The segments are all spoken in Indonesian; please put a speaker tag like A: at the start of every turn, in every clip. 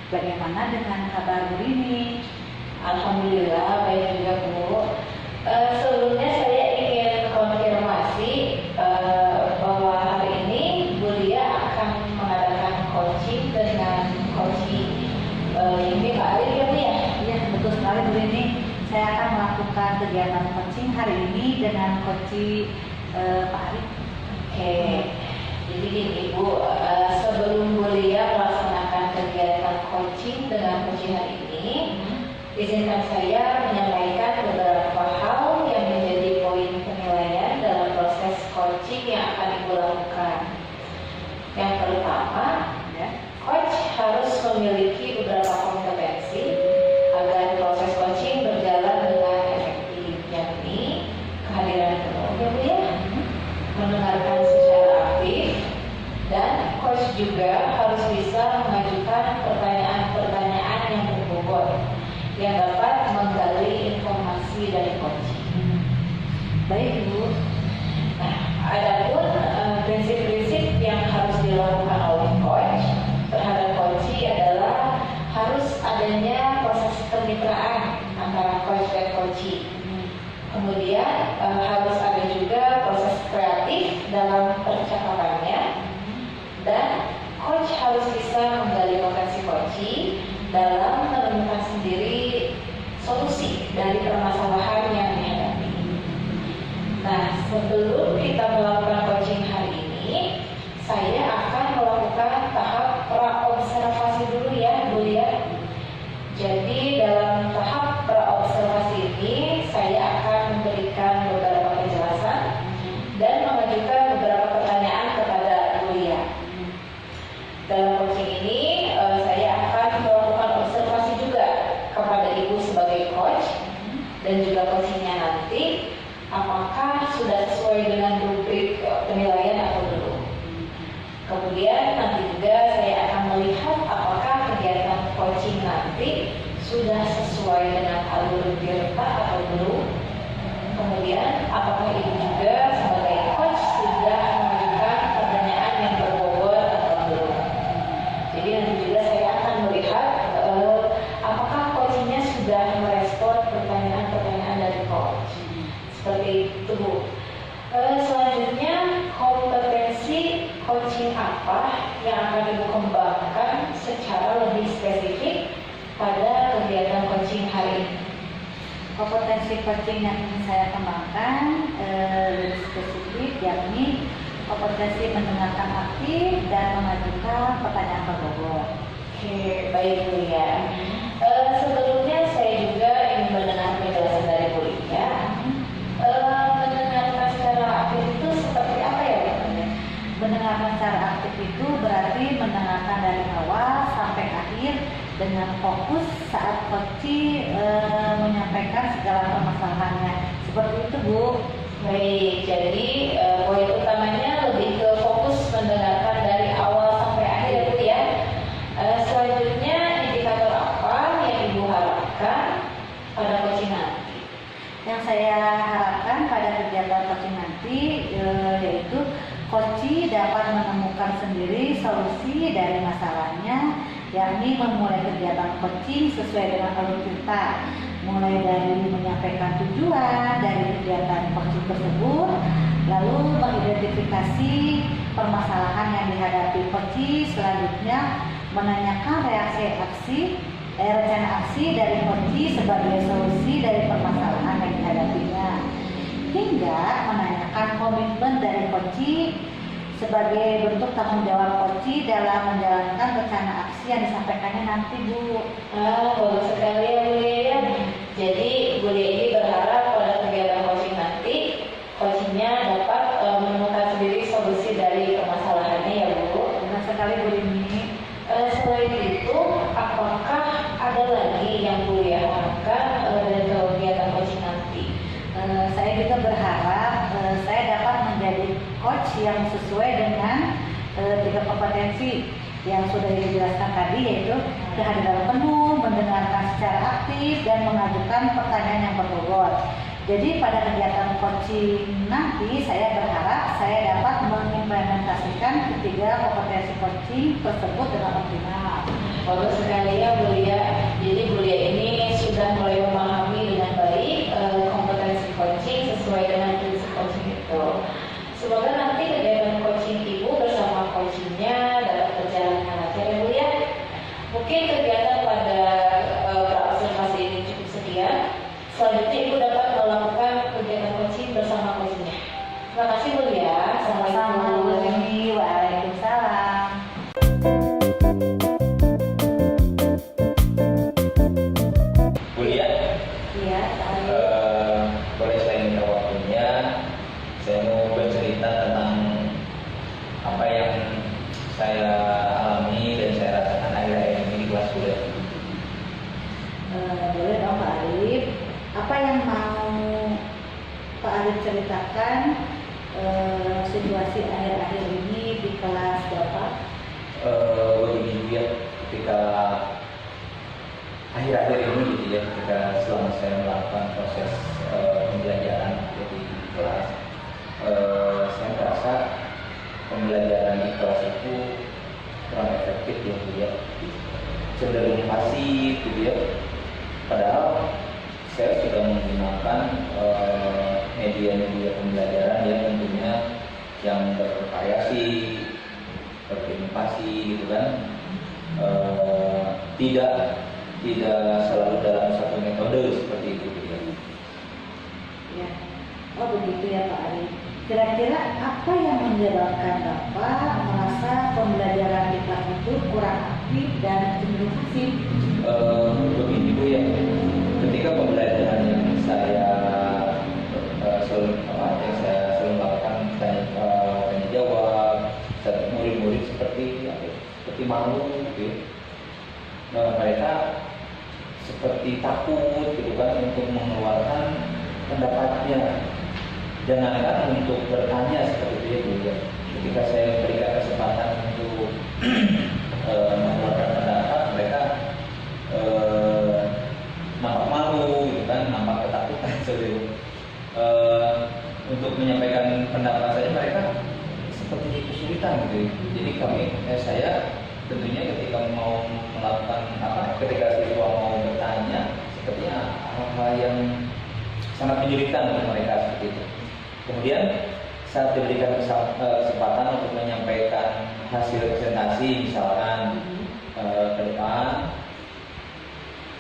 A: Bagaimana dengan kabar Bu Rini?
B: Alhamdulillah baik juga Bu. Sebelumnya saya ingin konfirmasi bahwa hari ini Bu Lia akan mengadakan coaching dengan coaching ini Pak Arif ya Bu ya?
A: Iya, betul sekali Bu Rini. Saya akan melakukan kegiatan coaching hari ini dengan coaching Pak Arif.
B: Oke. Jadi gini Bu, sebelum Bu Lia melaksanakan kegiatan coaching dengan coaching hari ini, izinkan saya menyampaikan beberapa hal yang menjadi poin penilaian dalam proses coaching yang akan Ibu lakukan. Yang pertama, coach harus memiliki beberapa kompetensi agar proses coaching berjalan dengan efektif, yakni kehadiran penuh ya Bu ya, mendengarkan secara aktif, dan coach juga harus bisa mengajukan pertanyaan-pertanyaan yang berbobot yang dapat menggali informasi dari coach.
A: Baik Bu.
B: Nah, adapun prinsip-prinsip yang harus dilakukan oleh coach terhadap coach adalah harus adanya proses kemitraan antara coach dan coach. Kemudian harus ada juga proses kreatif dalam percakapannya, dan coach harus bisa menggali potensi coach dalam menemukan sendiri solusi dari permasalahan yang dihadapi. Nah, sebelum kita melakukan coaching hari ini, saya akan melakukan tahap praobservasi dulu ya Bu ya. Jadi dalam tahap praobservasi ini saya akan memberikan beberapa penjelasan dan mengajukan beberapa pertanyaan kepada Bu Lia. Dalam coaching ini saya akan melakukan observasi juga kepada Ibu sebagai coach dan juga coachingnya nanti apakah sudah sesuai dengan rubrik penilaian atau belum. Kemudian nanti juga saya akan melihat apakah kegiatan coaching nanti sudah sesuai dengan alur tirta atau belum. Kemudian apakah Ibu juga sebagai coach sudah mengajukan pertanyaan yang berbobot atau belum. Jadi nanti juga saya akan melihat apakah coachingnya sudah merespon pertanyaan-pertanyaan dari coach. Seperti itu Bu. Selanjutnya, kompetensi coaching apa yang akan Ibu kembangkan secara lebih spesifik pada kegiatan coaching hari ini?
A: Kompetensi coaching yang ingin saya kembangkan lebih spesifik, yakni kompetensi mendengarkan aktif dan mengajukan pertanyaan berbobot.
B: Oke, baik Bu ya. Sebelumnya saya juga ingin mendengar penjelasan dari Bu ya. Mendengarkan secara aktif itu seperti apa ya Bu?
A: Mendengarkan secara aktif itu berarti mendengarkan dari awal sampai akhir dengan fokus saat coach menyampaikan segala permasalahannya. Seperti itu Bu.
B: Baik, jadi poin utamanya lebih ke fokus mendengarkan dari awal sampai akhir Bu ya. Selanjutnya, indikator apa yang Ibu harapkan pada coaching nanti?
A: Yang saya harapkan pada kegiatan coaching nanti yaitu coach dapat menemukan sendiri solusi dari masalahnya, yakni memulai kegiatan coaching sesuai dengan alur cerita, mulai dari menyampaikan tujuan dari kegiatan coaching tersebut, lalu mengidentifikasi permasalahan yang dihadapi coach, selanjutnya menanyakan rencana aksi dari coach sebagai solusi dari permasalahan yang dihadapinya, hingga menanyakan komitmen dari coach sebagai bentuk tanggung jawab coach dalam menjalankan rencana aksi yang disampaikannya nanti Bu.
B: Bagus sekali ya Bu ya. Jadi Bu Lia ini berharap pada kegiatan coaching nanti coachingnya dapat menemukan sendiri solusi dari permasalahannya ya Bu.
A: Benar sekali Bu Rini.
B: Selain itu, apakah ada lagi yang Bu Lia harapkan dari kegiatan coaching nanti?
A: Saya juga berharap saya dapat menjadi coach yang sesuai dengan 3 kompetensi yang sudah dijelaskan tadi, yaitu kehadiran penuh, mendengarkan secara aktif, dan mengajukan pertanyaan yang berbobot. Jadi pada kegiatan coaching nanti saya berharap saya dapat mengimplementasikan ketiga kompetensi coaching tersebut dengan optimal.
B: Bagus sekali ya Bu Lia. Jadi Bu Lia ini sudah mulai memahami dengan baik kompetensi coaching sesuai dengan prinsip coaching itu. Semoga nanti kegiatan coaching Ibu bersama coachingnya dapat berjalan dengan lancar ya Bu Lia. Mungkin kegiatan pada observasi ini cukup sekian. Selanjutnya Ibu dapat melakukan kegiatan coaching bersama coachingnya. Terima kasih Bu Lia.
A: Sama-sama Bu Rini. Waalaikumsalam.
C: Bu Lia,
A: Iya, Pak Arif.
C: boleh saya minta waktunya? Saya mau bercerita tentang apa yang saya alami dan saya rasakan akhir-akhir ini di kelas kuliah.
A: Boleh dong Pak Arif. Apa yang mau Pak Arif ceritakan situasi akhir-akhir ini di kelas Bapak?
C: Begini ya, ketika akhir-akhir ini gitu ya, ketika selama saya melakukan proses pembelajaran di kelas, saya merasa pembelajaran di kelas itu kurang efektif ya, gitu ya, cenderung pasif gitu ya. Padahal saya sudah menggunakan media-media pembelajaran yang tentunya yang bervariasi, berinovasi gitu kan, tidak selalu dalam satu metode seperti itu gitu ya.
A: Ya. Oh begitu ya Pak Arif. Kira-kira apa yang menyebabkan Bapak merasa pembelajaran di kelas itu kurang aktif dan cenderung pasif?
C: Begini Bu ya, ketika pembelajaran yang saya selalu lakukan tanya jawab, murid-murid seperti malu gitu ya. Mereka seperti takut gitu kan untuk mengeluarkan pendapatnya, jangankan untuk bertanya seperti itu ya. Ketika saya berikan kesempatan untuk mengeluarkan pendapat, mereka nampak malu gitu kan, nampak ketakutan seperti itu. Untuk menyampaikan pendapat saja mereka seperti kesulitan gitu. Jadi saya tentunya ketika mau melakukan ketika siswa mau bertanya, sepertinya hal-hal yang sangat menyulitkan untuk mereka seperti itu. Kemudian saat diberikan kesempatan untuk menyampaikan hasil presentasi misalkan ke depan,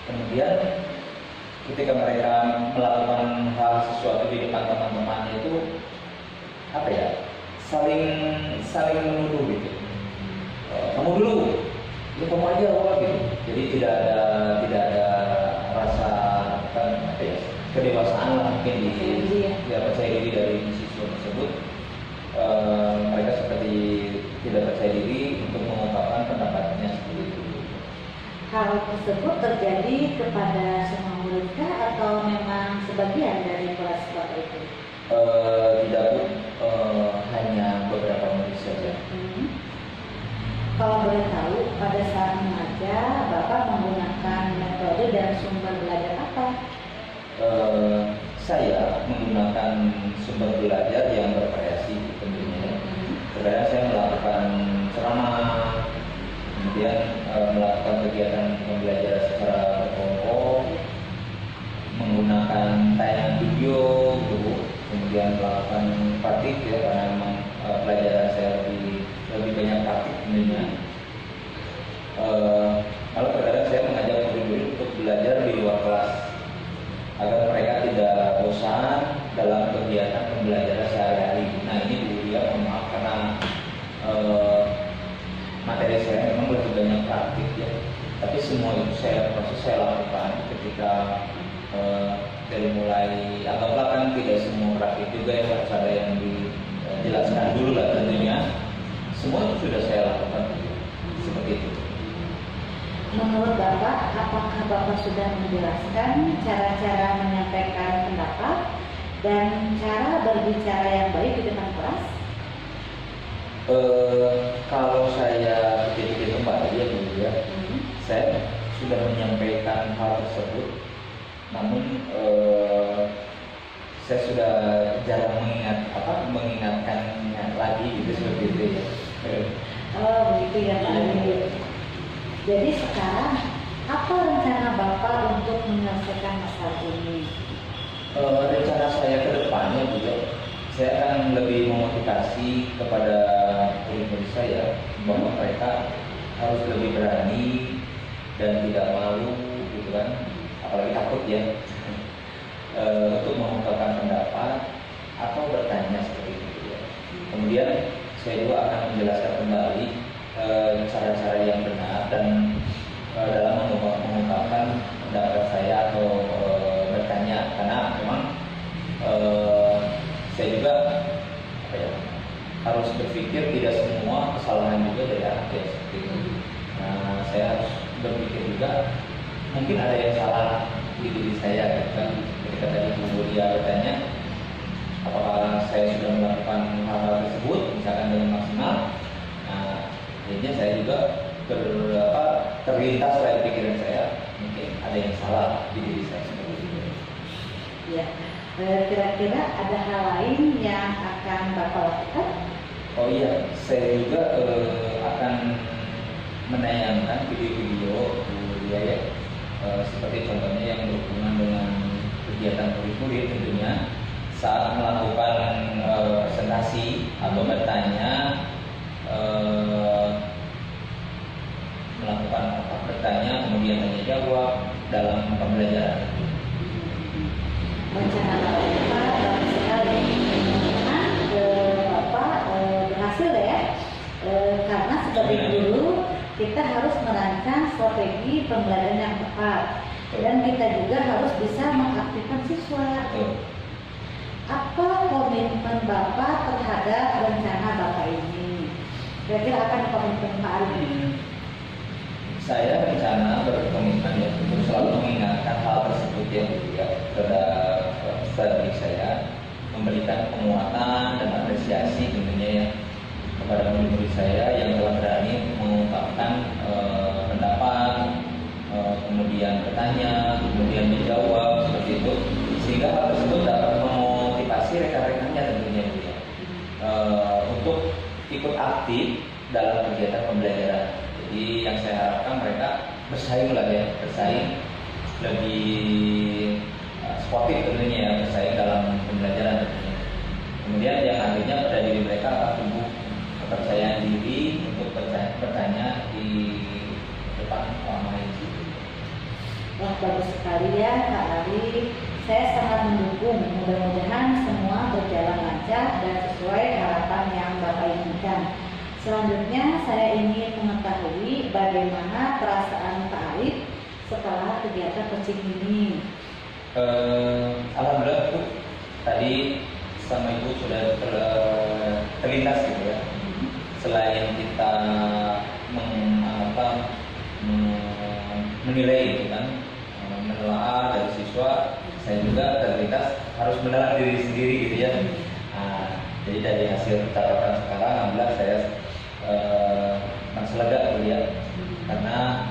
C: kemudian ketika mereka melakukan hal sesuatu di depan teman-temannya itu saling menuduh gitu. Kamu dulu, ya kamu aja gitu. Jadi tidak ada rasa kedewasaan lah mungkin percaya diri dari siswa tersebut. Mereka seperti tidak percaya diri untuk mengungkapkan pendapatnya seperti itu.
A: Hal tersebut terjadi kepada semua muridkah atau memang sebagian dari kelas Bapak itu?
C: Tidak Bu, hanya beberapa murid saja.
A: Kalau boleh tahu, pada saat mengajar, Bapak menggunakan metode dan sumber belajar apa?
C: Saya menggunakan sumber belajar yang bervariasi tentunya. Terkadang saya melakukan ceramah, kemudian melakukan kegiatan pembelajaran secara berkelompok, menggunakan tayangan video, kemudian melakukan praktik ya, karena memang pelajaran saya lebih banyak praktik tentunya. Lalu terkadang saya mengajak murid-murid untuk belajar di luar kelas agar mereka tidak bosan dalam kegiatan pembelajaran sehari-hari. Nah ini dulu ya, maaf karena materi saya memang lebih banyak praktik ya, tapi semua itu saya lakukan ketika dari mulai anggaplah kan tidak semua praktik juga ya, harus ada yang dijelaskan dulu lah tentunya. Semua itu sudah saya lakukan seperti itu.
A: Menurut Bapak, apakah Bapak sudah menjelaskan cara-cara menyampaikan pendapat dan cara berbicara yang baik di depan kelas?
C: Kalau saya pikir-pikir kembali ya, saya sudah menyampaikan hal tersebut, namun saya sudah jarang mengingatkannya lagi gitu seperti itu ya.
A: Oh begitu ya Pak Arif. Jadi sekarang apa rencana Bapak untuk menyelesaikan masalah ini?
C: Rencana saya ke depannya juga, saya akan lebih memotivasi kepada murid-murid saya bahwa mereka harus lebih berani dan tidak malu gitu kan, apalagi takut ya untuk mengungkapkan pendapat atau bertanya seperti itu ya. Kemudian saya juga akan menjelaskan kembali cara-cara yang benar dan dalam mengungkapkan pendapat saya atau bertanya, karena memang saya juga apa ya, harus berpikir tidak semua kesalahan juga dari anak ya seperti itu. Nah, saya harus berpikir juga mungkin ada yang salah di diri saya gitu kan. Ketika tadi Bu dia bertanya apakah saya sudah melakukan hal-hal tersebut misalkan dengan maksimal, nah jadinya saya juga terlintas oleh pikiran saya mungkin ada yang salah di diri saya seperti itu.
A: Ya, kira-kira ada hal lain yang akan Bapak lakukan?
C: Oh iya, saya juga akan menayangkan video-video ya, seperti contohnya yang berhubungan dengan kegiatan kuliah tentunya saat melakukan presentasi atau bertanya, melakukan bertanya kemudian tanya jawab dalam pembelajaran.
A: Rencana Bapak bagus sekali. Bapak berhasil ya, karena sebagai guru kita harus merancang strategi pembelajaran yang tepat dan kita juga harus bisa mengaktifkan siswa. Apa komitmen Bapak terhadap rencana Bapak ini? Kira-kira akan komitmen Pak Ari ini?
C: Saya rencana berkomitmen ya untuk selalu mengingatkan hal tersebut ya kepada strategi saya, memberikan penguatan dan apresiasi tentunya ya kepada murid-murid saya yang telah berani mengungkapkan pendapat, kemudian bertanya, kemudian menjawab seperti itu, sehingga hal tersebut dapat memotivasi rekan-rekannya tentunya ya, untuk ikut aktif dalam kegiatan pembelajaran. Jadi yang saya harapkan mereka bersaing lah ya, bersaing lebih sportif tentunya ya, bersaing dalam pembelajaran tentunya. Kemudian yang akhirnya pada diri mereka akan tumbuh kepercayaan diri untuk bertanya di depan orang lain.
A: Wah, bagus sekali ya Pak Ari. Saya sangat mendukung, mudah-mudahan semua berjalan lancar dan sesuai harapan yang Bapak inginkan. Selanjutnya saya ingin mengetahui bagaimana perasaan Pak Arif setelah kegiatan coaching ini.
C: Alhamdulillah Bu, tadi sama Ibu sudah terlintas gitu ya. Selain kita menilai gitu kan, menelaah dari siswa, saya juga terlintas harus menelaah diri sendiri gitu ya. Nah, jadi dari hasil catatan sekarang, alhamdulillah saya merasa lega gitu ya, karena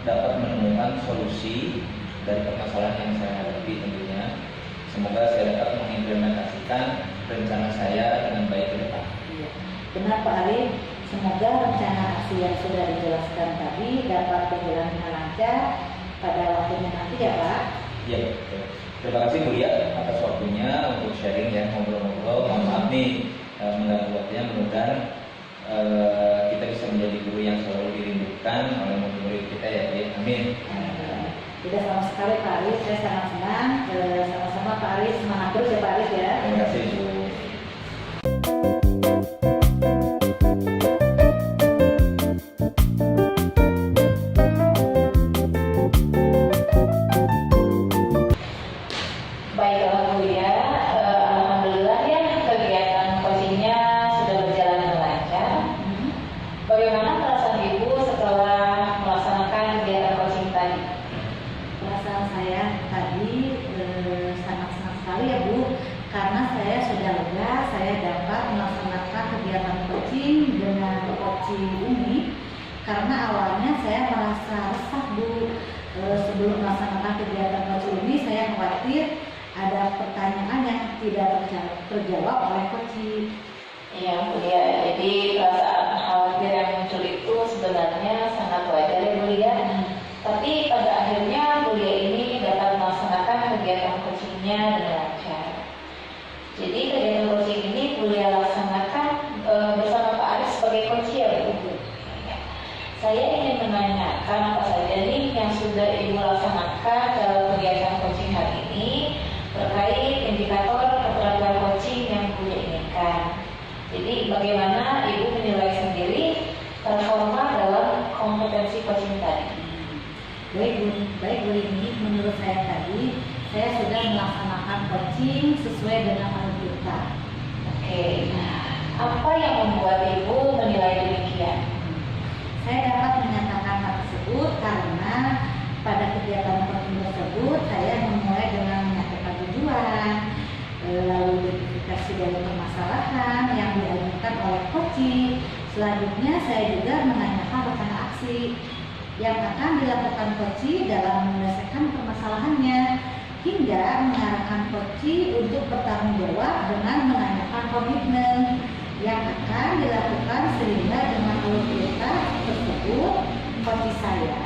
C: dapat menemukan solusi dari permasalahan yang saya hadapi tentunya. Semoga saya dapat mengimplementasikan rencana saya dengan baik ke depan.
A: Benar Pak Arif, semoga rencana aksi yang sudah dijelaskan tadi dapat berjalan dengan lancar pada waktunya nanti ya Pak.
C: Iya, betul. Terima kasih Bu Lia atas waktunya untuk sharing ya, ngobrol-ngobrol. Mohon maaf nih mengganggu waktunya, mudah-mudahan kita bisa menjadi guru yang selalu dirindukan oleh murid-murid kita ya, amin.
A: Tidak sama sekali Pak Arif, saya sangat senang. Sama-sama Pak Arif, semangat terus ya Pak Arif ya.
C: Terima kasih Bu.
B: Baiklah Bu ya, alhamdulillah ya kegiatan coachingnya sudah berjalan dengan lancar. Bagaimana perasaan Ibu setelah melaksanakan kegiatan coaching tadi?
A: Perasaan saya tadi sangat senang sekali ya Bu, karena saya sudah lega, saya dapat melaksanakan kegiatan coaching dengan coaching ini. Karena awalnya saya merasa resah Bu, sebelum melaksanakan kegiatan coaching ini saya khawatir ada pertanyaan yang tidak terjawab oleh coaching.
B: Iya Bu ya, jadi perasaan khawatir yang muncul itu sebenarnya sangat wajar ya Bu ya. Tapi pada akhirnya Bulia ini dapat melaksanakan kegiatan coachingnya dengan lancar. Jadi kegiatan coaching ini Bulia laksanakan bersama Pak Aris sebagai coach ya Bu. Saya ingin menanyakan apa saja nih yang sudah Ibu laksanakan dalam kegiatan coaching hari ini terkait indikator keterampilan coaching yang Bulia inginkan. Jadi bagaimana Ibu menilai sendiri performa dalam kompetensi coaching tadi?
A: Baik Bu Lini, menurut saya tadi saya sudah melaksanakan coaching sesuai dengan alur kita.
B: Oke, apa yang membuat Ibu menilai demikian?
A: Saya dapat menyatakan hal tersebut karena pada kegiatan coaching tersebut saya memulai dengan menyampaikan tujuan, lalu identifikasi dari permasalahan yang diajukan oleh coaching. Selanjutnya saya juga menanyakan rencana aksi yang akan dilakukan coaching dalam menyelesaikan permasalahannya, hingga mengarahkan coaching untuk bertanggung jawab dengan menanyakan komitmen yang akan dilakukan sehingga dengan alur cerita tersebut coaching saya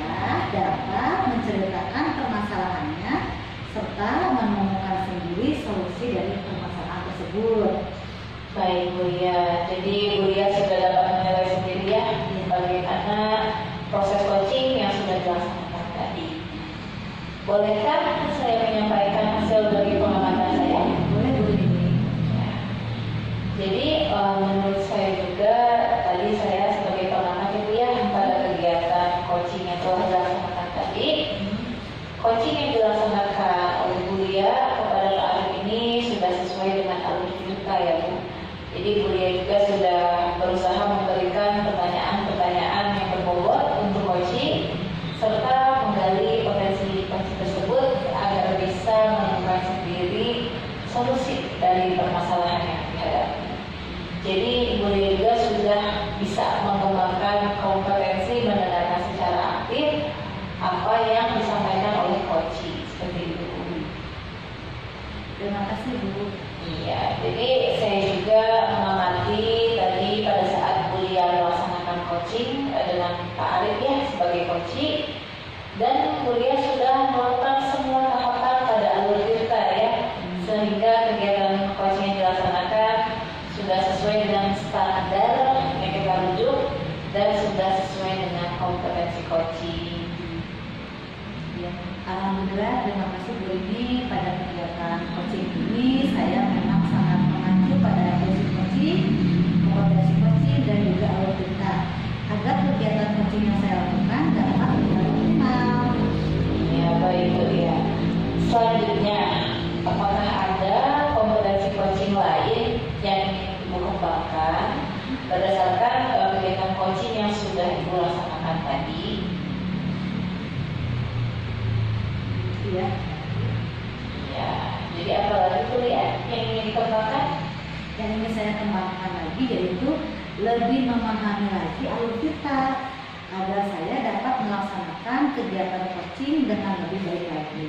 A: dapat menceritakan permasalahannya serta menemukan sendiri solusi dari permasalahan tersebut.
B: Baik Bulia, jadi Bulia sudah dapat menilai sendiri ya bagaimana proses coaching yang sudah dilaksanakan tadi. Bolehkah saya menyampaikan hasil dari pengamatan saya?
A: Boleh Bu Lini.
B: Jadi menurut saya juga tadi saya sebagai pengamat itu ya pada kegiatan coaching yang telah dilaksanakan tadi, coaching yang dilaksanakan oleh Bulia kepada Pak Arif ini sudah sesuai dengan alur kita ya Bu. Jadi Bulia juga sudah berusaha memberikan pertanyaan-pertanyaan yang berbobot untuk coaching serta menggali potensi tersebut agar bisa menemukan sendiri solusi dari permasalahan yang dihadapi. Jadi Bulia juga sudah bisa mengembangkan kompetensi mendengarkan secara aktif apa yang disampaikan oleh coaching seperti itu.
A: Terima kasih Bu.
B: Iya, jadi saya juga mengamati tadi pada saat Bulia melaksanakan coaching dengan Pak Arif ya sebagai coaching, dan Bulia sudah melakukan semua tahapan pada alur kita ya, sehingga kegiatan coaching yang dilaksanakan sudah sesuai dengan standar yang kita rujuk dan sudah sesuai dengan kompetensi coaching.
A: Ya, alhamdulillah, terima kasih Bu Lini. Pada kegiatan coaching ini saya memang sangat mengacu pada prinsip coaching, kompetensi coaching dan juga alur cerita agar kegiatan coaching yang saya lakukan dapat berjalan optimal.
B: Ya baik Bu ya. Selanjutnya, apakah ada kompetensi coaching lain yang ingin Ibu kembangkan berdasarkan kegiatan coaching yang sudah Ibu laksanakan tadi?
A: Iya.
B: Ya, jadi apa lagi Bu ya yang ingin dikembangkan?
A: Yang ingin saya kembangkan lagi yaitu lebih memahami lagi alur kita agar saya dapat melaksanakan kegiatan coaching dengan lebih baik lagi.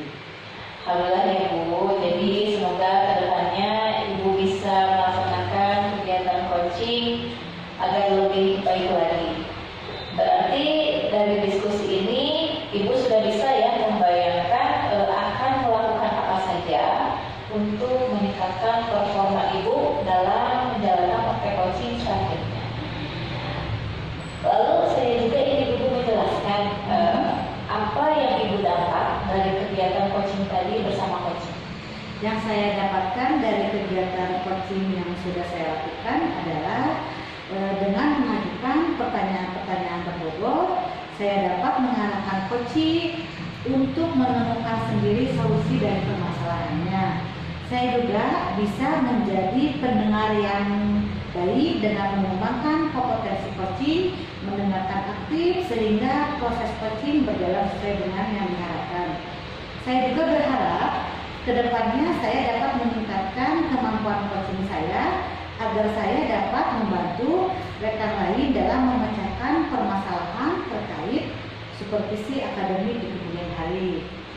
B: Alhamdulillah ya Bu, jadi semoga kedepannya Ibu bisa melaksanakan kegiatan coaching agar lebih baik lagi. Berarti dari diskusi ini Ibu sudah bisa ya membayangkan akan melakukan apa saja untuk meningkatkan performa Ibu dalam menjalankan praktek coaching selanjutnya. Lalu saya juga ingin Ibu menjelaskan apa yang Ibu dapat dari kegiatan coaching tadi bersama coaching.
A: Yang saya dapatkan dari kegiatan coaching yang sudah saya lakukan adalah dengan mengajukan pertanyaan-pertanyaan berbobot, saya dapat mengarahkan coaching untuk menemukan sendiri solusi dari permasalahannya. Saya juga bisa menjadi pendengar yang baik dengan mengembangkan kompetensi coaching, mendengarkan aktif sehingga proses coaching berjalan sesuai dengan yang diharapkan. Saya juga berharap kedepannya saya dapat meningkatkan kemampuan coaching saya agar saya dapat membantu rekan lain dalam memecahkan permasalahan terkait supervisi akademik di kemudian hari.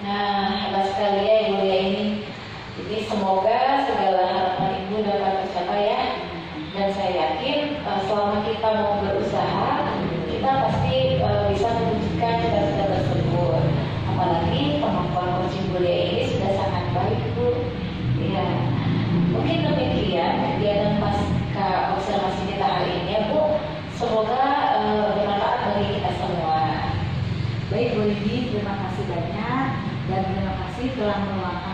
B: Nah, hebat sekali ya Ibu ya ini. Jadi semoga segala harapan Ibu dapat tercapai ya. Dan saya yakin selama kita mau berusaha, kita pasti bisa mewujudkan cita-cita
A: telah meluangkan